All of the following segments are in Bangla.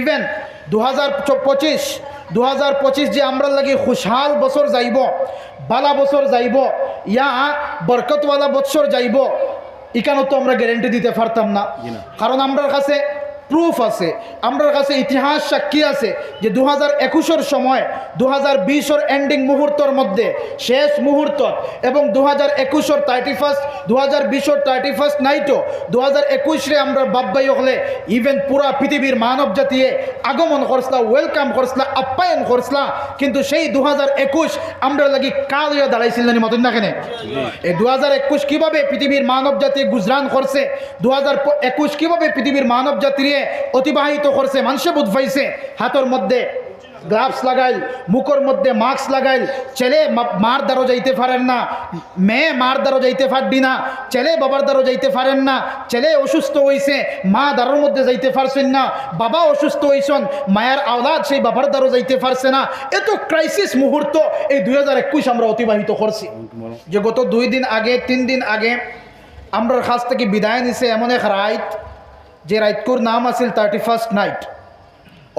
ইভেন 2025 যে আমরা লাগি খুশহাল বছর যাইব, বালা বছর যাইব, ইয়া বরকতওয়ালা বছর যাইব, এখানেও তো আমরা গ্যারেন্টি দিতে পারতাম না। কারণ আমরার কাছে প্রুফ আছে, আমরার কাছে ইতিহাস সাক্ষী আছে যে 2021 সময় 2020 এন্ডিং মুহূর্তর মধ্যে শেষ মুহূর্ত এবং 2021 31 2020 31 নাইটও 2021 আমরা বাব্বাই হলে ইভেন পুরা পৃথিবীর মানব জাতিয়ে আগমন করছলা, ওয়েলকাম করছলা, আপ্যায়ন করছলা। কিন্তু সেই 2021 আমরা লাগি কাল হইয়া দাঁড়াইছিল না মতন না কেন? এই 2021 কিভাবে পৃথিবীর মানব জাতি গুজরান করছে, 2021 কিভাবে পৃথিবীর মানব জাতির অতিবাহিত করছে, মানুষে বুঝ পাইছে। হাতের মধ্যে গ্লাভস লাগাইল, মুখের মধ্যে মাস্ক লাগাইল, ছেলে মার দ্বারও যাইতে পারেন না, মেয়ে মার দ্বারও যাইতে পারবি না, ছেলে বাবার দ্বারও যাইতে পারেন না, ছেলে অসুস্থ হয়েছে মা দ্বারোর মধ্যে যাইতে পারছেন না, বাবা অসুস্থ হয়েছেন মায়ের আওলাদ সেই বাবার দ্বারও যাইতে পারছে না। এত ক্রাইসিস মুহূর্ত এই 2021 আমরা অতিবাহিত করছি। যে গত 2 দিন আগে 3 দিন আগে আমরা কাছ থেকে বিদায় নিছে এমন এক রাইত, যে রাইতকুর নাম আছিল 31st নাইট,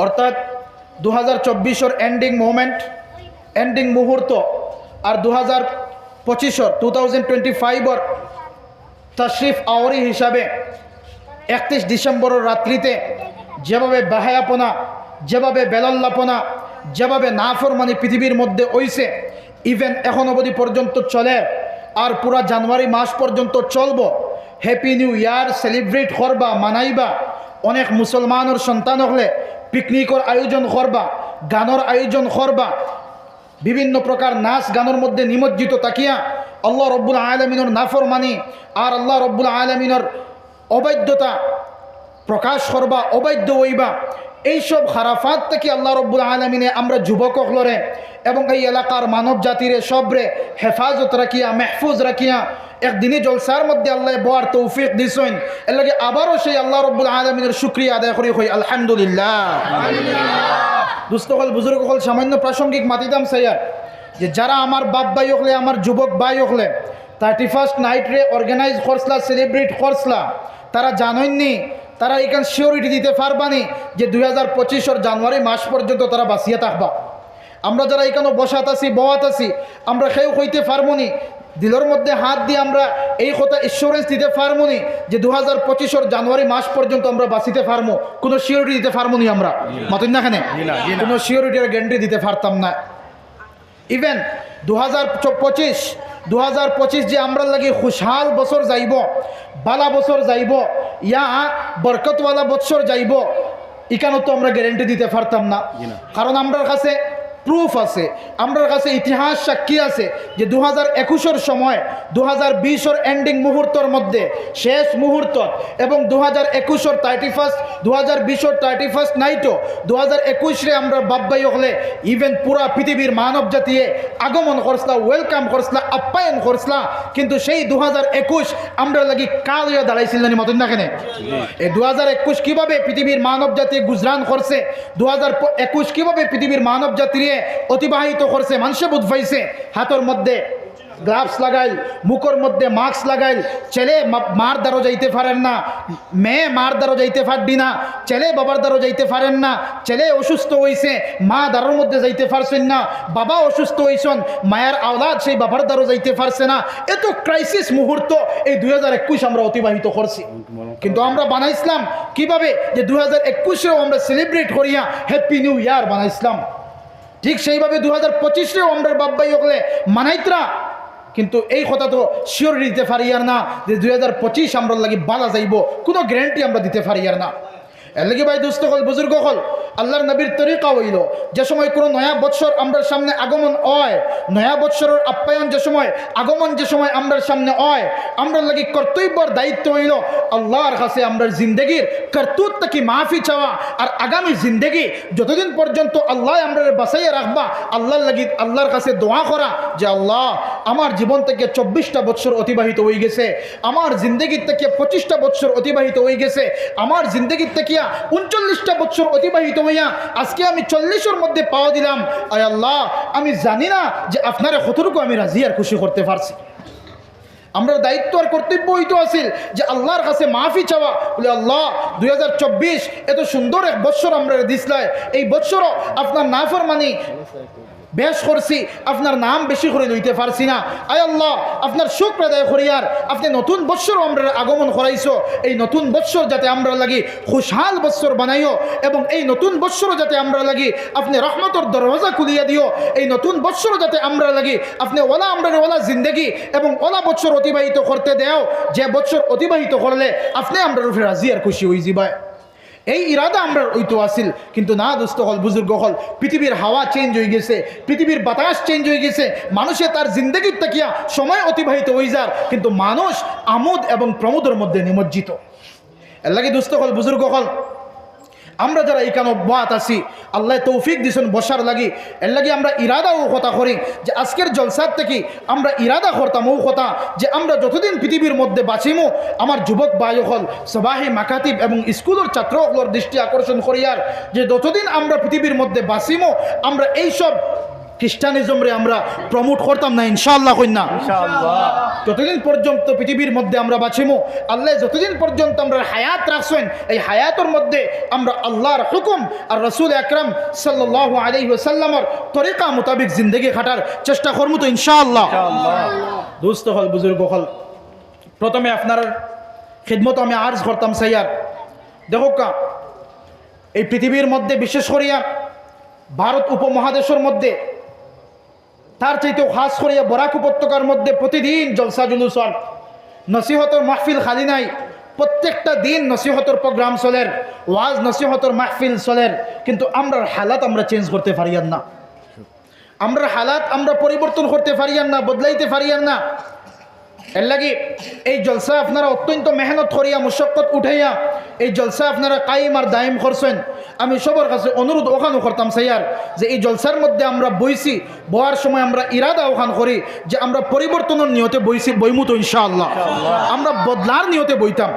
অর্থাৎ 2024 এন্ডিং মোমেন্ট, এন্ডিং মুহূর্ত, আর 2025 তশরিফ আওয়ারি হিসাবে 31 ডিসেম্বরের রাত্রিতে যেভাবে বাহায়াপনা, যেভাবে বেলাল্লাপনা, যেভাবে নাফরমানি পৃথিবীর মধ্যে হইছে, ইভেন এখন অবধি পর্যন্ত চলে, আর পুরা জানুয়ারি মাস পর্যন্ত চলবো। হ্যাপি নিউ ইয়ার সেলিব্রেট করবা, মানাইবা। অনেক মুসলমানের সন্তান হলে পিকনিকের আয়োজন করবা, গানের আয়োজন করবা, বিভিন্ন প্রকার নাচ গানের মধ্যে নিমজ্জিত তাকিয়া আল্লাহ রব্বুল আলামিনের নাফরমানি আর আল্লাহ রব্বুল আলামিনের অবাধ্যতা প্রকাশ করবা, অবাধ্য হইবা। এইসব খারাফাত থেকে আল্লাহ রব্বুল আলামিনে আমরা যুবক হলরে এবং এই এলাকার মানব জাতিরে সবরে হেফাজত রাখিয়া, মেহফুজ রাখিয়া একদিনই জলসার মধ্যে আল্লাহ বোয়ার তৌফিক দিছেন। এর লাগে আবারও সেই আল্লাহ রব্বুল আলামিনের শুকরিয়া আদায় করি হই আলহামদুলিল্লাহ। দুস্থকল বুজুর্গ হল সামান্য প্রাসঙ্গিক মাতিদাম সাইয়ার যে যারা আমার বাপ ভাই হলে, আমার যুবক ভাই হলে 31st নাইট রে অর্গানাইজ করছলা, সেলিব্রেট করছলা, তারা জানেননি, তারা এখানে সিওরিটি দিতে পারবানি যে 2025 জানুয়ারি মাস পর্যন্ত তারা বাঁচিয়ে থাকবা। আমরা যারা এখানে বসাত আছি, বওয়াত আছি, আমরা কেউ হইতে পারবনি, দিলের মধ্যে হাত দিয়ে আমরা এই কথা ইন্স্যুরেন্স দিতে পারবো নি যে 2025 জানুয়ারি মাস পর্যন্ত আমরা বাঁচিতে পারবো। কোনো সিওরিটি দিতে পারবো নি আমরা, মাতুন না খানে কোনো সিওরিটির গ্যারান্টি দিতে পারতাম না। ইভেন 2025 যে আমরা লাগি খুশহাল বছর যাইব, বালা বছর যাইব, ইয়া বরকতওয়ালা বছর যাইব, এখানেও তো আমরা গ্যারান্টি দিতে পারতাম না। কারণ আমরার কাছে প্রুফ আছে, আমরার কাছে ইতিহাস সাক্ষী আছে যে 2021 সময় 2020 এন্ডিং মুহূর্তর মধ্যে শেষ মুহূর্ত এবং 2021 31 2020 31 নাইটও 2021 আমরা বাব্বাই হলে ইভেন পুরা পৃথিবীর মানব জাতিয়ে আগমন করছলা, ওয়েলকাম করছলা, আপ্যায়ন করছলা। কিন্তু সেই 2021 আমরা লাগি কাল হইয়া দাঁড়াইছিল না মতন না কেন? এই 2021 কিভাবে পৃথিবীর মানব জাতি গুজরান করছে, 2021 কিভাবে পৃথিবীর মানব জাতির অতিবাহিত করছে, মানুষে বুঝ পাইছে। হাতের মধ্যে গ্লাভস লাগাইল, মুখের মধ্যে মাস্ক লাগাইল, ছেলে মার দ্বারও যাইতে পারেন না, মেয়ে মার দ্বারও যাইতে পারবি না, ছেলে বাবার দ্বারও যাইতে পারেন না, ছেলে অসুস্থ হয়েছে মা দ্বারোর মধ্যে যাইতে পারছেন না, বাবা অসুস্থ হয়েছেন মায়ের আওলাদ সেই বাবার দ্বারও যাইতে পারছে না। এত ক্রাইসিস মুহূর্ত এই 2021 আমরা অতিবাহিত করছি। কিন্তু আমরা বানাইছিলাম কিভাবে যে 2021 আমরা সেলিব্রেট করিয়া হ্যাপি নিউ ইয়ার বানাইছিলাম। ঠিক সেইভাবে 2025 আমরা বাব্বাই হলে মানাইতরা, কিন্তু এই কথা তো শিওর দিতে পারি আর না যে 2025 আমরা লাগি বালা যাইব, কোনো গ্যারান্টি আমরা দিতে পারি আর না। এর লাগে ভাই দুস্থ হল, বুজুর্গ হল, আল্লাহর নবীর তরিকা হইল যে সময় কোনো নয়া বৎসর আমরা সামনে আগমন হয়, নয়া বৎসরের আপ্যায়ন যে সময়, আগমন যে সময় আমরা সামনে হয়, আমরা লাগি কর্তব্যর দায়িত্ব হইল আল্লাহর কাছে আমরা জিন্দগির কর্তুত থেকে মাফি চাওয়া। আর আগামী জিন্দগি যতদিন পর্যন্ত আল্লাহ আমরা বাঁচাইয়া রাখবা, আল্লাহর লাগি আল্লাহর কাছে দোয়া করা যে আল্লাহ আমার জীবন থেকে 24টা বৎসর অতিবাহিত হয়ে গেছে, আমার জিন্দগির থেকে 25টা বৎসর অতিবাহিত হয়ে গেছে, আমার জিন্দগির থেকে 39টা বছর অতিবাহিত হইয়া আজকে আমি 40-এর মধ্যে পাওয়া দিলাম। আয় আল্লাহ, আমি জানি না যে আপনারা কতটুকু আমি রাজি আর খুশি করতে পারছি। আমরা দায়িত্ব আর কর্তব্য হইতো আছিল যে আল্লাহর কাছে মাফি চাওয়া, বলে আল্লাহ 2024 এত সুন্দর এক বৎসর আমরা দিসলাই, এই বৎসরও আপনার নাফরমানি বেশ করছি, আপনার নাম বেশি করে লইতে পারছি না, আয় আল্লাহ আপনার শুকর আদায় করিয়ার আপনি নতুন বৎসর আমরা আগমন করাইছো, এই নতুন বৎসর যাতে আমরা লাগি খুশহাল বৎসর বানাইও, এবং এই নতুন বৎসর যাতে আমরা লাগি আপনি রহমতর দরওয়াজা খুলিয়া দিও, এই নতুন বৎসর যাতে আমরা লাগি আপনি ওলা আমরা ওলা জিন্দগি এবং ওলা বৎসর অতিবাহিত করতে দেও, যে বৎসর অতিবাহিত করলে আপনি আমরা রূপে রাজি আর খুশি হয়ে যাবাই। এই ইরাদা আমরা ওইতো আসিল, কিন্তু না দোস্ত হল, বুজুর্গ হল, পৃথিবীর হাওয়া চেঞ্জ হয়ে গেছে, পৃথিবীর বাতাস চেঞ্জ হয়ে গেছে, মানুষে তার জিন্দগির তাকিয়া সময় অতিবাহিত হয়ে যার, কিন্তু মানুষ আমোদ এবং প্রমোদের মধ্যে নিমজ্জিত। এর লাগে দোস্ত হল, বুজুর্গ হল, আমরা যারা এইখানে বাত আছি আল্লাহ তৌফিক দিছেন বসার লাগি, এর লাগে আমরা ইরাদা ও কথা করি যে আজকের জলসার থেকে আমরা ইরাদা করতাম ও কথা যে আমরা যতদিন পৃথিবীর মধ্যে বাঁচিমো আমার যুবক ভাই হল সবাহি মাকাতিব এবং স্কুলের ছাত্রগুলোর দৃষ্টি আকর্ষণ করিয়ার যে যতদিন আমরা পৃথিবীর মধ্যে বাঁচিমো আমরা এইসব খ্রিস্টানিজমরে আমরা প্রমোট করতাম না, ইনশাআল্লাহ কইনা ইনশাআল্লাহ। যতদিন পর্যন্ত পৃথিবীর মধ্যে আমরা বাঁচিমো, আল্লাহ যতদিন পর্যন্ত আমরা হায়াত রাখছেন, এই হায়াতের মধ্যে আমরা আল্লাহর হুকুম আর রাসূল আকরাম সাল্লাল্লাহু আলাইহি ওয়াসাল্লামের তরিকা মোতাবেক জিন্দগি কাটার চেষ্টা করবো তো ইনশাআল্লাহ। দোস্ত হল, বুজুর্গ হল, প্রথমে আপনার খিদমত আমি আর্জ করতাম সাইয়ার, দেখো কা এই পৃথিবীর মধ্যে বিশেষ করিয়া ভারত উপমহাদেশের মধ্যে তার চাইতেও খাস করিয়া বরাক উপত্যকার মধ্যে প্রতিদিন জলসা জুলুস হয়, নসিহতর মাহফিল খালি নাই, প্রত্যেকটা দিন নসিহতর প্রোগ্রাম চলের, ওয়াজ নসিহতর মাহফিল চলের, কিন্তু আমরার হালাত আমরা চেঞ্জ করতে পারিয়ান না, আমরার হালাত আমরা পরিবর্তন করতে পারিয়ান না, বদলাইতে পারিয়ান না। এর লাগি এই জলসা আপনারা অত্যন্ত মেহনত করিয়া মুশক্কত উঠাইয়া এই জলসা আপনারা কায়েম আর দায়েম করছেন। আমি সবার কাছে অনুরোধ ওখানে করতাম সাইয়ার যে এই জলসার মধ্যে আমরা বইছি, বয়ার সময় আমরা ইরাদা ওখান করি যে আমরা পরিবর্তনের নিয়তে বইছি, বইমু তো ইনশাআল্লাহ, আমরা বদলার নিয়তে বইতাম।